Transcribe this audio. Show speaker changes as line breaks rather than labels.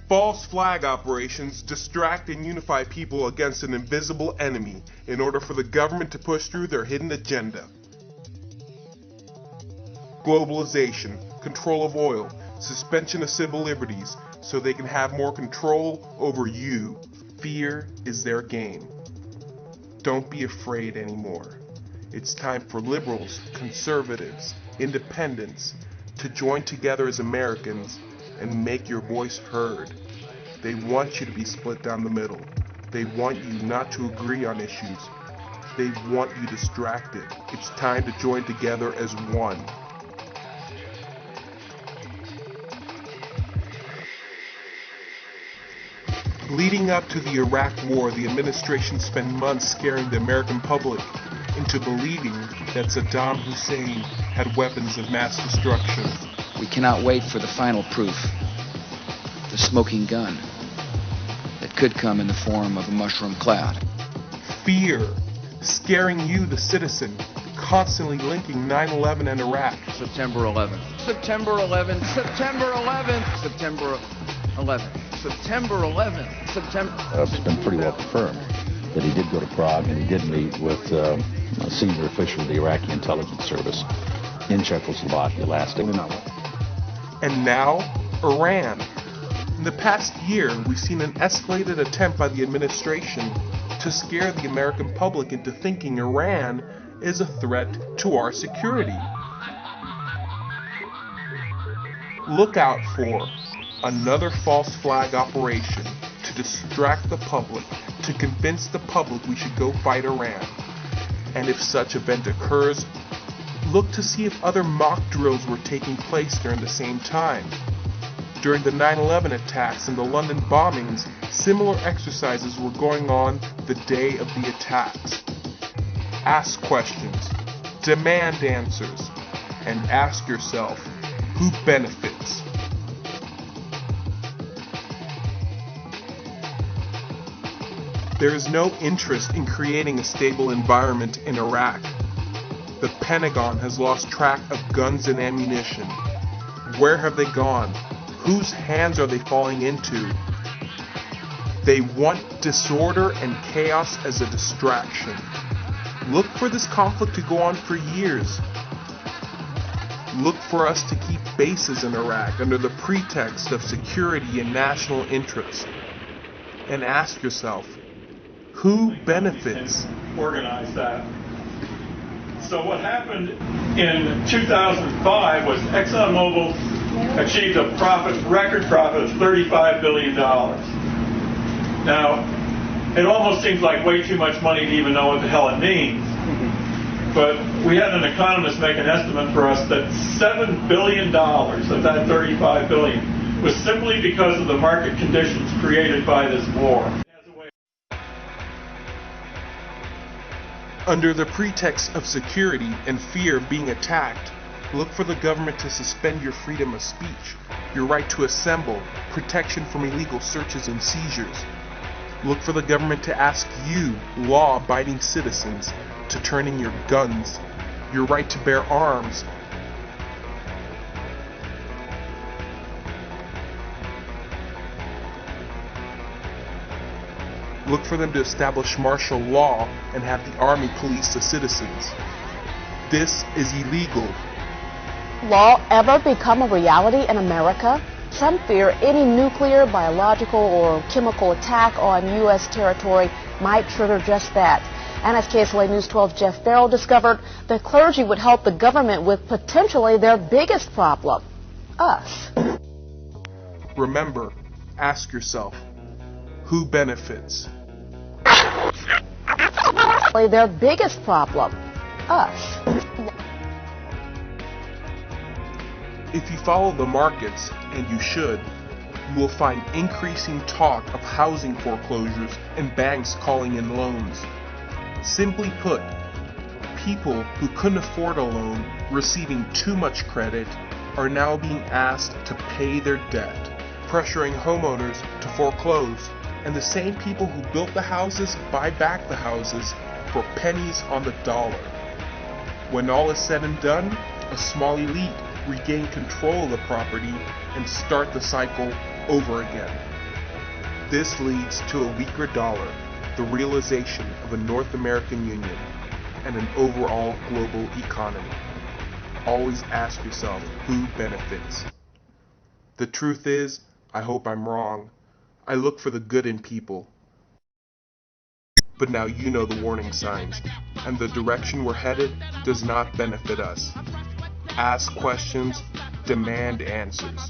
False flag operations distract and unify people against an invisible enemy in order for the government to push through their hidden agenda. Globalization, control of oil, suspension of civil liberties, so they can have more control over you. Fear is their game. Don't be afraid anymore. It's time for liberals, conservatives, independents to join together as Americans and make your voice heard. They want you to be split down the middle. They want you not to agree on issues. They want you distracted. It's time to join together as one. Leading up to the Iraq War, the administration spent months scaring the American public into believing that Saddam Hussein had weapons of mass destruction.
We cannot wait for the final proof, the smoking gun, that could come in the form of a mushroom cloud.
Fear, scaring you, the citizen, constantly linking 9/11 and Iraq.
September 11th. September 11th. September 11th. September 11th. September 11th. September.
It's been pretty well confirmed that he did go to Prague and he did meet with a senior official of the Iraqi intelligence service in Czechoslovakia last week.
And now, Iran. In the past year, we've seen an escalated attempt by the administration to scare the American public into thinking Iran is a threat to our security. Look out for another false flag operation to distract the public, to convince the public we should go fight Iran. And if such event occurs, look to see if other mock drills were taking place during the same time. During the 9/11 attacks and the London bombings, similar exercises were going on the day of the attacks. Ask questions, demand answers, and ask yourself, who benefits? There is no interest in creating a stable environment in Iraq. The Pentagon has lost track of guns and ammunition. Where have they gone? Whose hands are they falling into? They want disorder and chaos as a distraction. Look for this conflict to go on for years. Look for us to keep bases in Iraq under the pretext of security and national interest. And ask yourself, who benefits?
Organize that. So what happened in 2005 was ExxonMobil achieved a record profit of $35 billion. Now, it almost seems like way too much money to even know what the hell it means. But we had an economist make an estimate for us that $7 billion of that $35 billion was simply because of the market conditions created by this war.
Under the pretext of security and fear of being attacked, look for the government to suspend your freedom of speech, your right to assemble, protection from illegal searches and seizures. Look for the government to ask you, law-abiding citizens, to turn in your guns, your right to bear arms. Look for them to establish martial law and have the army police the citizens. This is illegal.
Law ever become a reality in America? Some fear any nuclear, biological, or chemical attack on U.S. territory might trigger just that. And as KSLA News 12's Jeff Farrell discovered, the clergy would help the government with potentially their biggest problem, us.
Remember, ask yourself, who benefits?
Their biggest problem, us.
If you follow the markets, and you should, you will find increasing talk of housing foreclosures and banks calling in loans. Simply put, people who couldn't afford a loan, receiving too much credit, are now being asked to pay their debt, pressuring homeowners to foreclose. And the same people who built the houses buy back the houses for pennies on the dollar. When all is said and done, a small elite regain control of the property and start the cycle over again. This leads to a weaker dollar, the realization of a North American Union, and an overall global economy. Always ask yourself who benefits. The truth is, I hope I'm wrong. I look for the good in people. But now you know the warning signs, and the direction we're headed does not benefit us. Ask questions, demand answers.